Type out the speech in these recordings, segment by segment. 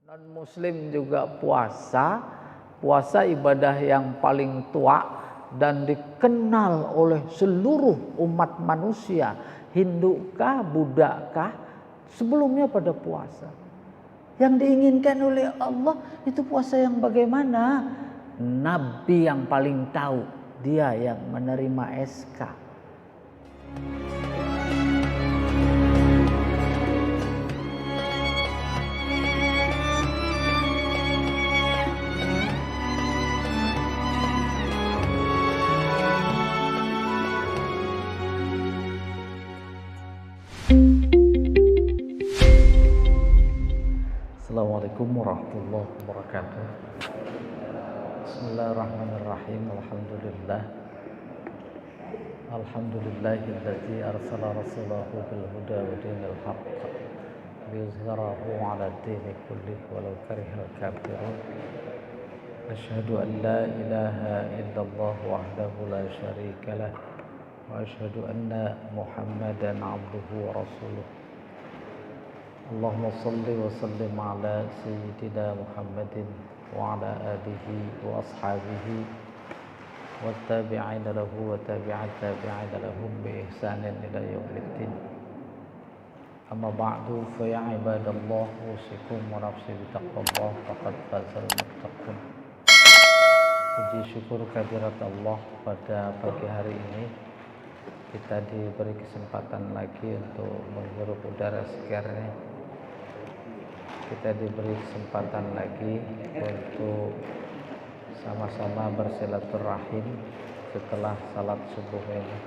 Non-muslim juga puasa. Puasa ibadah yang paling tua dan dikenal oleh seluruh umat manusia, Hindu kah, Buddha kah, sebelumnya pada puasa. Yang diinginkan oleh Allah itu puasa yang bagaimana? Nabi yang paling tahu, dia yang menerima SK. Assalamualaikum warahmatullahi wabarakatuh. Bismillahirrahmanirrahim. Alhamdulillahilladzi arsala rasulahu bil huda wa dinil haqq liyuzhirahu 'ala ad-dini kullih walau karihal kafirun. Asyhadu an la ilaha illallah wahdahu la syarika lah wa asyhadu anna Muhammadan 'abduhu wa rasuluh. Allahumma salli wa sallim ala sayyidina Muhammadin wa ala alihi wa ashabihi wa tabi'ina lahu wa tabi'at tabi'ina lahum bi ihsanin ila yaumiddin. Amma ba'du, fa ya ibadallah, usikum wa nafsi bi taqwallah faqad fazal muttaqun. Puji syukur kehadirat Allah, pada pagi hari ini kita diberi kesempatan lagi untuk menghirup udara segarnya. Kita diberi kesempatan lagi untuk sama-sama bersilaturahim setelah salat subuh ini.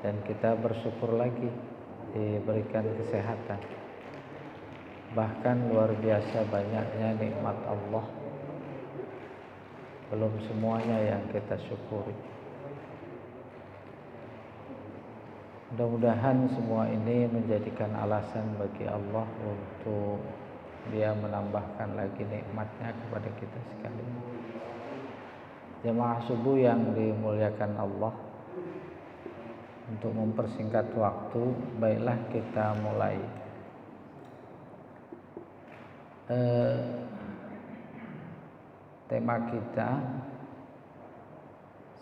Dan kita bersyukur lagi diberikan kesehatan. Bahkan luar biasa banyaknya nikmat Allah. Belum semuanya yang kita syukuri. Mudah-mudahan semua ini menjadikan alasan bagi Allah untuk Dia menambahkan lagi nikmatnya kepada kita sekalian. Jemaah subuh yang dimuliakan Allah, untuk mempersingkat waktu, baiklah kita mulai. Tema kita,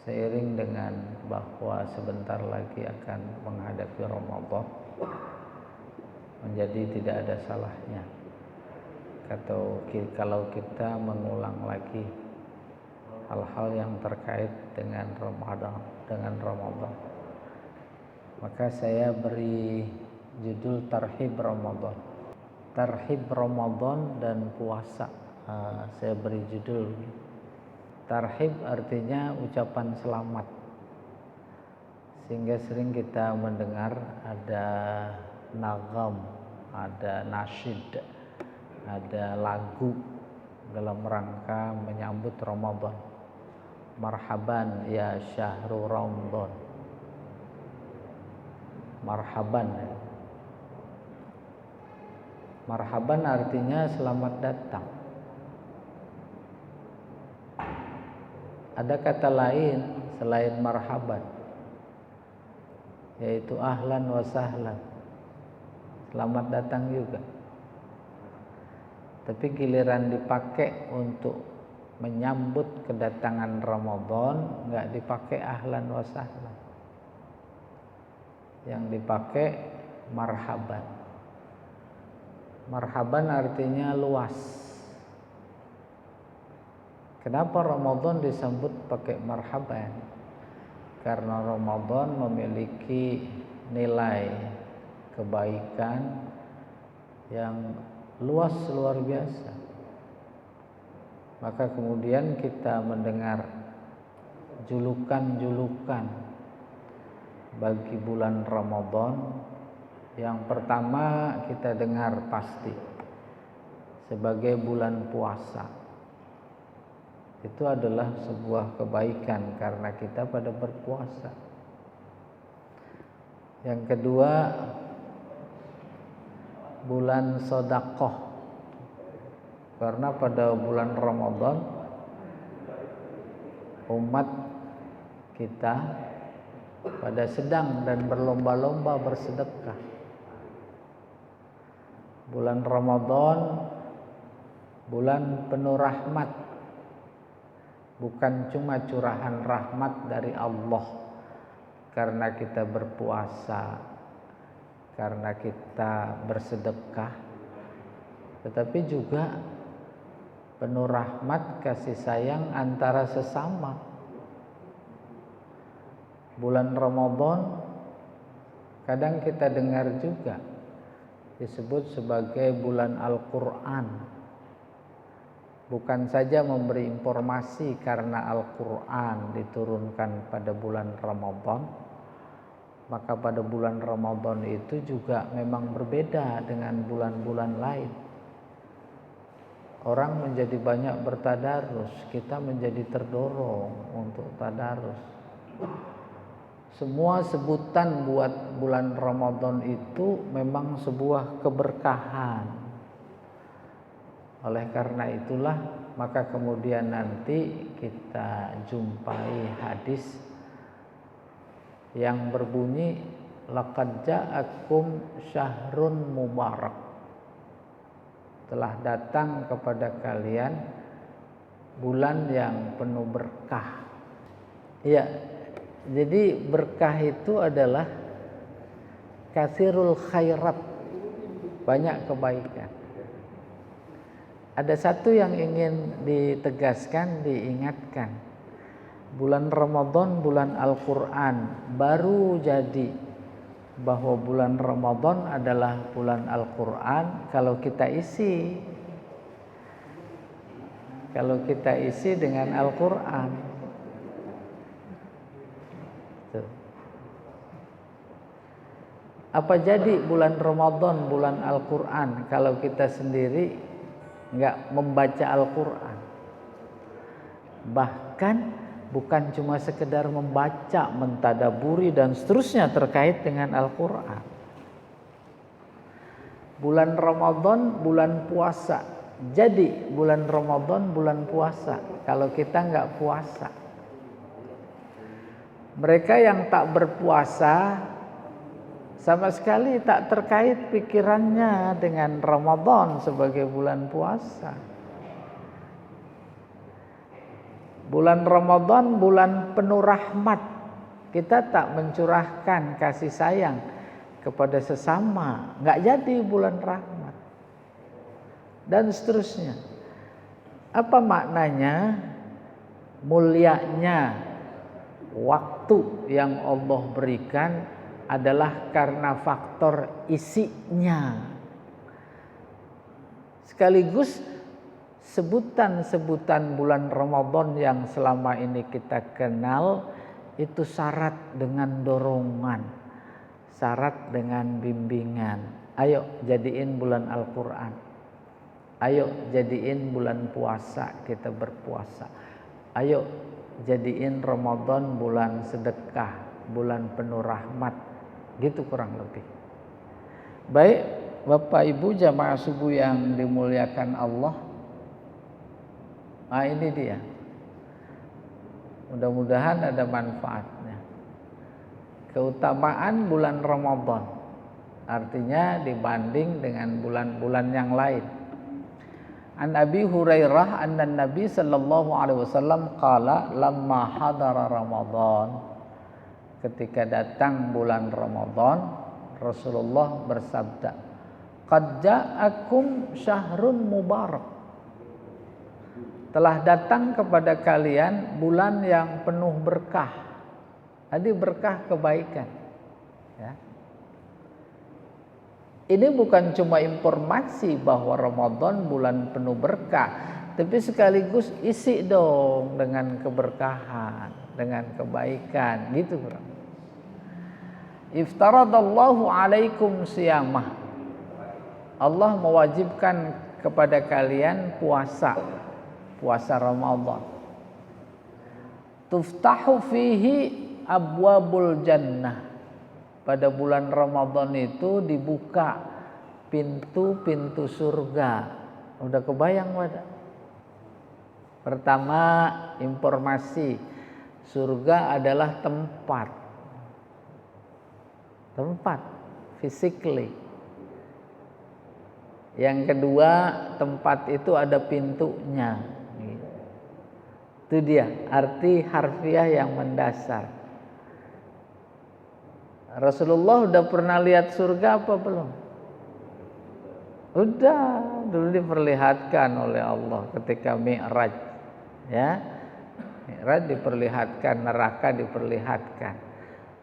seiring dengan bahwa sebentar lagi akan menghadapi Ramadan, menjadi tidak ada salahnya kalau kita mengulang lagi hal-hal yang terkait dengan Ramadan. Maka saya beri judul Tarhib Ramadan. Tarhib Ramadan dan puasa. Saya beri judul. Tarhib artinya ucapan selamat. Sehingga sering kita mendengar ada nagam, ada nasyid, ada lagu dalam rangka menyambut Ramadan. Marhaban ya syahrul Ramadan. Marhaban. Marhaban artinya selamat datang. Ada kata lain selain marhaban, yaitu ahlan wa sahlan, selamat datang juga. Tapi giliran dipakai untuk menyambut kedatangan Ramadan, enggak dipakai ahlan wa sahlan. Yang dipakai marhaban. Marhaban artinya luas. Kenapa Ramadan disambut pakai marhaban? Karena Ramadan memiliki nilai kebaikan yang luas, luar biasa. Maka kemudian kita mendengar julukan-julukan bagi bulan Ramadan. Yang pertama kita dengar pasti sebagai bulan puasa. Itu adalah sebuah kebaikan karena kita pada berpuasa. Yang kedua, bulan sedekah. Karena pada bulan Ramadan umat kita pada sedang dan berlomba-lomba bersedekah. Bulan Ramadan bulan penuh rahmat, bukan cuma curahan rahmat dari Allah karena kita berpuasa, karena kita bersedekah, tetapi juga penuh rahmat kasih sayang antara sesama. Bulan Ramadan kadang kita dengar juga disebut sebagai bulan Al-Quran. Bukan saja memberi informasi karena Al-Quran diturunkan pada bulan Ramadan, maka pada bulan Ramadan itu juga memang berbeda dengan bulan-bulan lain. Orang menjadi banyak bertadarus, kita menjadi terdorong untuk tadarus. Semua sebutan buat bulan Ramadan itu memang sebuah keberkahan. Oleh karena itulah maka kemudian nanti kita jumpai hadis yang berbunyi laqad ja'akum syahrun mubarak. Telah datang kepada kalian bulan yang penuh berkah. Ya, jadi berkah itu adalah katsirul khairat, banyak kebaikan. Ada satu yang ingin ditegaskan, diingatkan. Bulan Ramadan, bulan Al-Quran, baru jadi bahwa bulan Ramadan adalah bulan Al-Quran kalau kita isi dengan Al-Quran. Apa jadi bulan Ramadan bulan Al-Quran kalau kita sendiri nggak membaca Al-Quran? Bahkan bukan cuma sekedar membaca, mentadaburi dan seterusnya terkait dengan Al-Quran. Bulan Ramadan bulan puasa. Jadi bulan Ramadan bulan puasa kalau kita nggak puasa. Mereka yang tak berpuasa sama sekali tak terkait pikirannya dengan Ramadan sebagai bulan puasa. Bulan Ramadan bulan penuh rahmat. Kita tak mencurahkan kasih sayang kepada sesama, nggak jadi bulan rahmat. Dan seterusnya. Apa maknanya? Mulianya waktu yang Allah berikan adalah karena faktor isinya. Sekaligus sebutan-sebutan bulan Ramadan yang selama ini kita kenal itu syarat dengan dorongan, syarat dengan bimbingan. Ayo jadiin bulan Al-Quran, ayo jadiin bulan puasa kita berpuasa, ayo jadiin Ramadan bulan sedekah, bulan penuh rahmat, gitu kurang lebih. Baik Bapak Ibu jamaah subuh yang dimuliakan Allah. Nah ini dia, mudah-mudahan ada manfaatnya. Keutamaan bulan Ramadan, artinya dibanding dengan bulan-bulan yang lain. An Abi Hurairah anna Nabi sallallahu alaihi wasallam qala lamma hadara Ramadan. Ketika datang bulan Ramadan, Rasulullah bersabda, qad ja'akum syahrun mubarak. Telah datang kepada kalian bulan yang penuh berkah. Tadi berkah kebaikan. Ya. Ini bukan cuma informasi bahwa Ramadan bulan penuh berkah, tapi sekaligus isi dong dengan keberkahan, dengan kebaikan, gitu bro. Iftaradallahu alaikum siyamah. Allah mewajibkan kepada kalian puasa Ramadan. Tuftahu fihi abwabul jannah. Pada bulan Ramadan itu dibuka pintu-pintu surga. Udah kebayang wadah? Pertama, informasi surga adalah tempat physically. Yang kedua, tempat itu ada pintunya. Itu dia arti harfiah yang mendasar. Rasulullah udah pernah lihat surga apa belum? Udah, dulu diperlihatkan oleh Allah ketika Mi'raj. Ya. Mi'raj diperlihatkan, neraka diperlihatkan.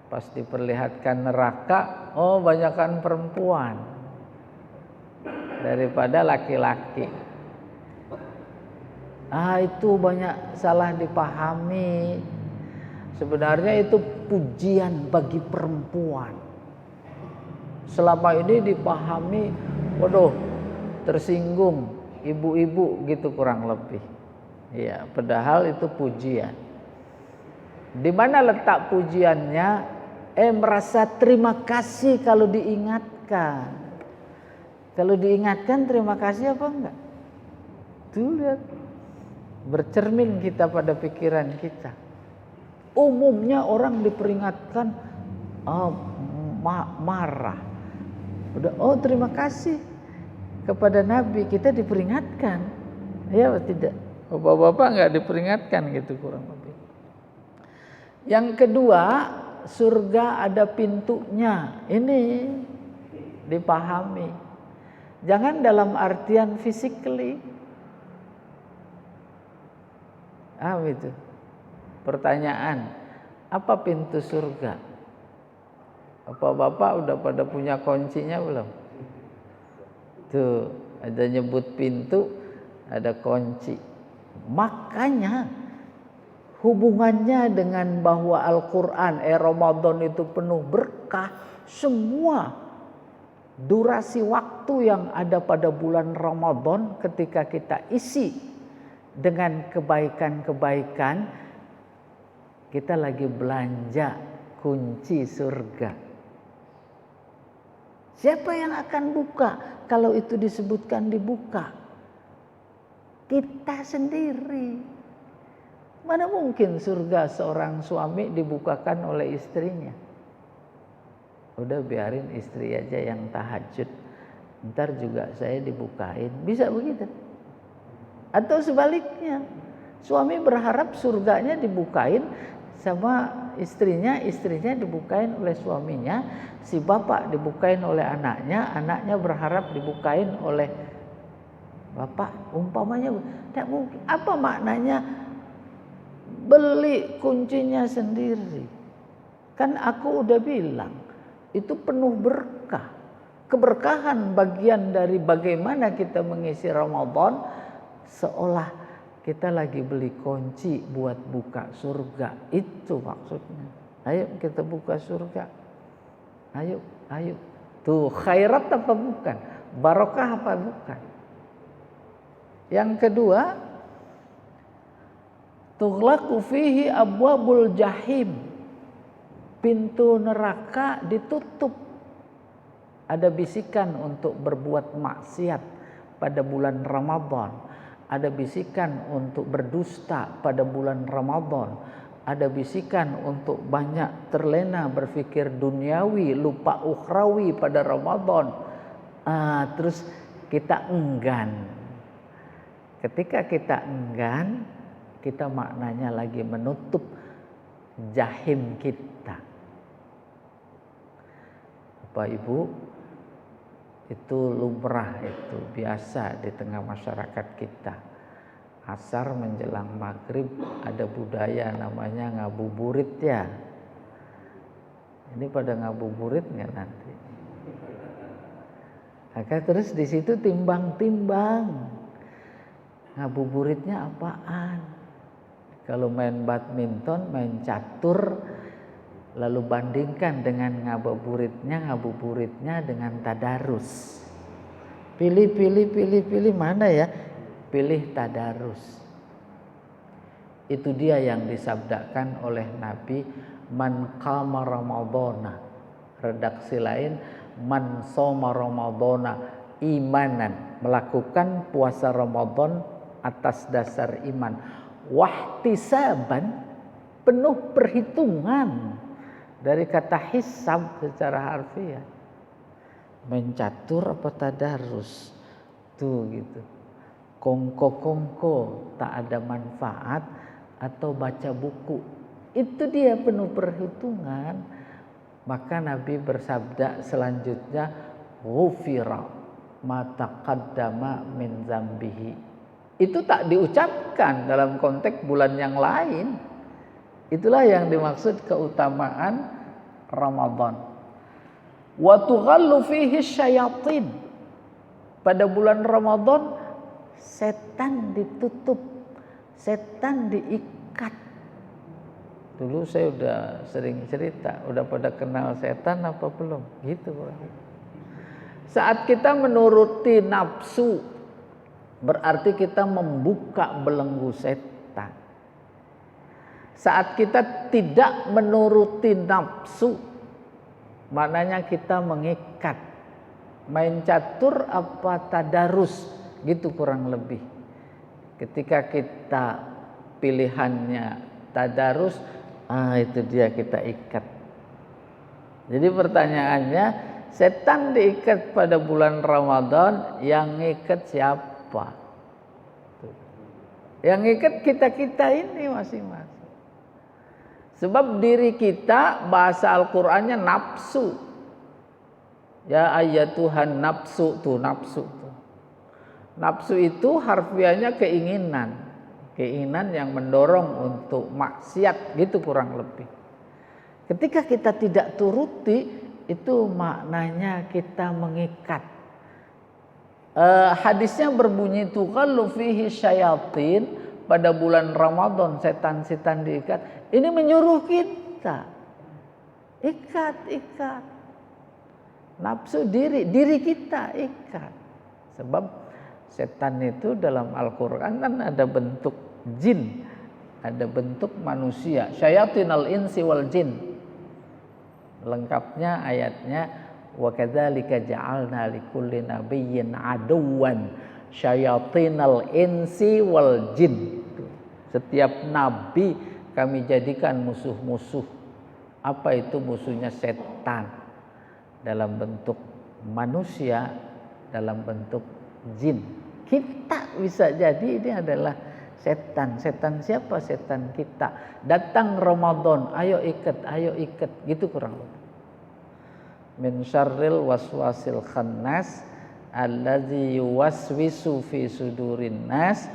Pas diperlihatkan neraka, oh banyakan perempuan daripada laki-laki. Itu banyak salah dipahami. Sebenarnya itu pujian bagi perempuan. Selama ini dipahami, waduh, tersinggung ibu-ibu gitu kurang lebih. Ya, padahal itu pujian. Di mana letak pujiannya? Merasa terima kasih kalau diingatkan. Kalau diingatkan terima kasih apa enggak? Tuh lihat. Bercermin kita pada pikiran kita. Umumnya orang diperingatkan marah. Udah, terima kasih kepada Nabi, kita diperingatkan. Ya tidak? Bapak-bapak enggak diperingatkan gitu kurang lebih. Yang kedua, surga ada pintunya. Ini dipahami. Jangan dalam artian physically. Itu. Pertanyaan, apa pintu surga? Apa bapak udah pada punya kuncinya belum? Tuh, ada nyebut pintu, ada kunci. Makanya hubungannya dengan bahwa Al-Quran Ramadan itu penuh berkah. Semua durasi waktu yang ada pada bulan Ramadan ketika kita isi dengan kebaikan-kebaikan, kita lagi belanja kunci surga. Siapa yang akan buka kalau itu disebutkan dibuka? Kita sendiri. Mana mungkin surga seorang suami dibukakan oleh istrinya? Udah biarin istri aja yang tahajud. Ntar juga saya dibukain. Bisa begitu? Atau sebaliknya, suami berharap surganya dibukain sama istrinya, istrinya dibukain oleh suaminya, si bapak dibukain oleh anaknya, anaknya berharap dibukain oleh bapak. Umpamanya, tidak mungkin. Apa maknanya? Beli kuncinya sendiri. Kan aku udah bilang, itu penuh berkah. Keberkahan bagian dari bagaimana kita mengisi Ramadan, seolah kita lagi beli kunci buat buka surga. Itu maksudnya. Ayo kita buka surga. Ayo. Tuh khairat apa bukan? Barokah apa bukan? Yang kedua, tughlaqu fihi abwabul jahim. Pintu neraka ditutup. Ada bisikan untuk berbuat maksiat pada bulan Ramadan. Ada bisikan untuk berdusta pada bulan Ramadan. Ada bisikan untuk banyak terlena berfikir duniawi, lupa ukhrawi pada Ramadan. Terus kita enggan. Ketika kita enggan, kita maknanya lagi menutup jahim kita. Bapak Ibu, itu lumrah, itu biasa di tengah masyarakat kita. Asar menjelang maghrib ada budaya namanya ngabuburit ya. Ini pada ngabuburit nggak nanti? Maka terus di situ timbang-timbang. Ngabuburitnya apaan? Kalau main badminton, main catur, lalu bandingkan dengan ngabuburitnya dengan tadarus. Pilih mana ya? Pilih tadarus. Itu dia yang disabdakan oleh Nabi, man qama ramadhana. Redaksi lain, man shoma ramadhana imanan, melakukan puasa Ramadan atas dasar iman, wahtisaban, penuh perhitungan. Dari kata hisab secara harfiah. Mencatur apa tadarus? Tuh gitu. Kongko-kongko tak ada manfaat atau baca buku. Itu dia penuh perhitungan. Maka Nabi bersabda selanjutnya, ghufira ma taqaddama min zambihi. Itu tak diucapkan dalam konteks bulan yang lain. Itulah yang dimaksud keutamaan Ramadan. Wa tughallu fihi syayatin. Pada bulan Ramadan setan ditutup, setan diikat. Dulu saya udah sering cerita, udah pada kenal setan apa belum? Gitu. Saat kita menuruti nafsu, berarti kita membuka belenggu setan. Saat kita tidak menuruti nafsu, maknanya kita mengikat. Main catur apa tadarus, gitu kurang lebih. Ketika kita pilihannya tadarus, itu dia kita ikat. Jadi pertanyaannya, setan diikat pada bulan Ramadan, yang ikat siapa? Yang ikat kita-kita ini masing-masing. Sebab diri kita, bahasa Al-Qur'annya nafsu. Ya ayyatuhan nafsu, tuh nafsu tuh. Nafsu itu harfiahnya keinginan. Keinginan yang mendorong untuk maksiat, gitu kurang lebih. Ketika kita tidak turuti, itu maknanya kita mengikat. Hadisnya berbunyi tughallu fihi syayatin, pada bulan Ramadan setan-setan diikat. Ini menyuruh kita ikat. Nafsu diri kita ikat. Sebab setan itu dalam Al-Qur'an kan ada bentuk jin, ada bentuk manusia. Syayatinal insi wal jin. Lengkapnya ayatnya, wa kadzalika ja'alna likulli nabiyyin aduwan syayatinal insi wal jin. Setiap nabi kami jadikan musuh-musuh. Apa itu musuhnya? Setan. Dalam bentuk manusia, dalam bentuk jin. Kita bisa jadi ini adalah setan. Setan siapa? Setan kita. Datang Ramadan, ayo ikat, gitu kurang lebih. Min syarril waswasil khannas allazi yuwaswisu fi sudurin nas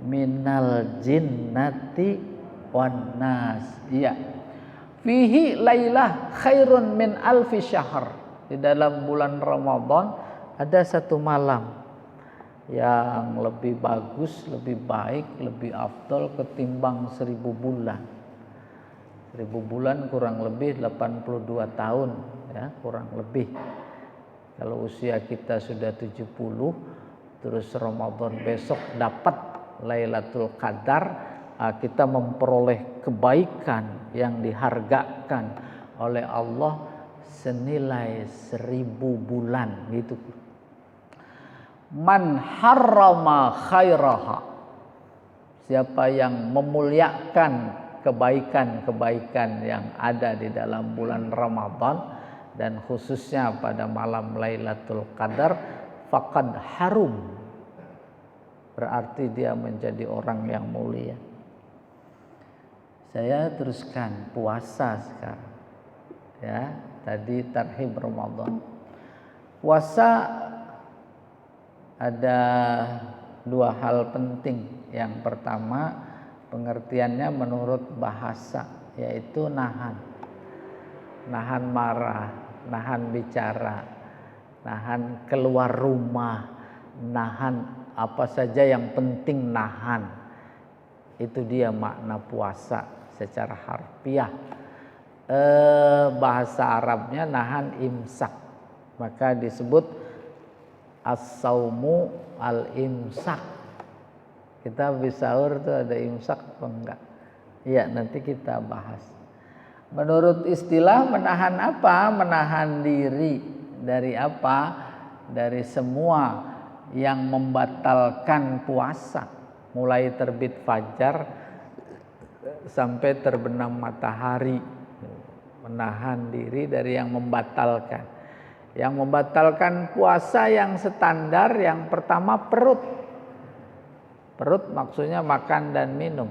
minal jinnati wan nas. Iya. Fihi lailah khairun min alfi syahr. Di dalam bulan Ramadan ada satu malam yang lebih bagus, lebih baik, lebih afdal ketimbang 1000 bulan. 1000 bulan kurang lebih 82 tahun, ya, kurang lebih. Kalau usia kita sudah 70, terus Ramadan besok dapat Lailatul Qadar, kita memperoleh kebaikan yang dihargakan oleh Allah senilai 1000 bulan, gitu. Man harrama khairaha, siapa yang memuliakan kebaikan-kebaikan yang ada di dalam bulan Ramadan dan khususnya pada malam Lailatul Qadar, faqad harum, berarti dia menjadi orang yang mulia. Saya teruskan puasa sekarang. Ya, tadi tarhib Ramadan. Puasa ada 2 hal penting. Yang pertama, pengertiannya menurut bahasa, yaitu nahan. Nahan marah, nahan bicara, nahan keluar rumah, nahan apa saja yang penting nahan. Itu dia makna puasa secara harfiah. Bahasa Arabnya nahan imsak, maka disebut as-saumu al-imsak. Kita habis sahur tuh ada imsak apa enggak? Iya, nanti kita bahas. Menurut istilah menahan apa? Menahan diri dari apa? Dari semua yang membatalkan puasa, mulai terbit fajar sampai terbenam matahari. Menahan diri dari yang membatalkan. Yang membatalkan puasa yang standar yang pertama perut. Perut maksudnya makan dan minum.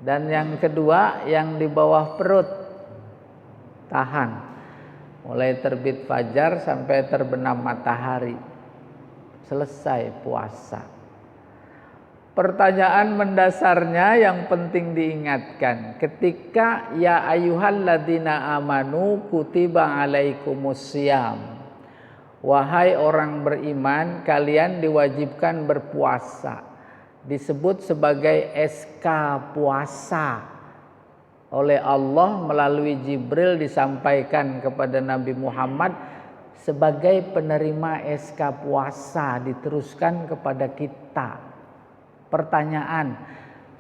Dan yang kedua yang di bawah perut, tahan. Mulai terbit fajar sampai terbenam matahari. Selesai puasa. Pertanyaan mendasarnya yang penting diingatkan, ketika ya ayyuhalladzina amanu kutiba alaikumussyam, wahai orang beriman, kalian diwajibkan berpuasa. Disebut sebagai SK puasa oleh Allah melalui Jibril, disampaikan kepada Nabi Muhammad sebagai penerima SK puasa, diteruskan kepada kita. Pertanyaan,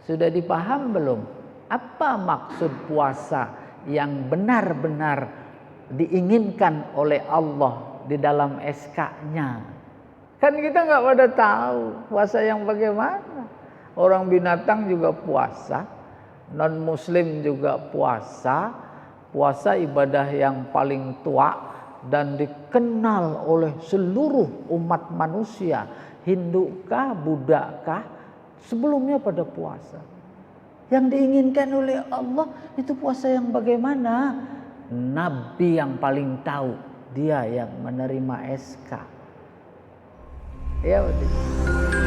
sudah dipaham belum? Apa maksud puasa yang benar-benar diinginkan oleh Allah di dalam SK-nya? Kan kita nggak pada tahu puasa yang bagaimana. Orang binatang juga puasa, non muslim juga puasa. Puasa ibadah yang paling tua dan dikenal oleh seluruh umat manusia. Hindu kah, Buddha kah, sebelumnya pada puasa. Yang diinginkan oleh Allah itu puasa yang bagaimana? Nabi yang paling tahu, dia yang menerima SK. Ya betul.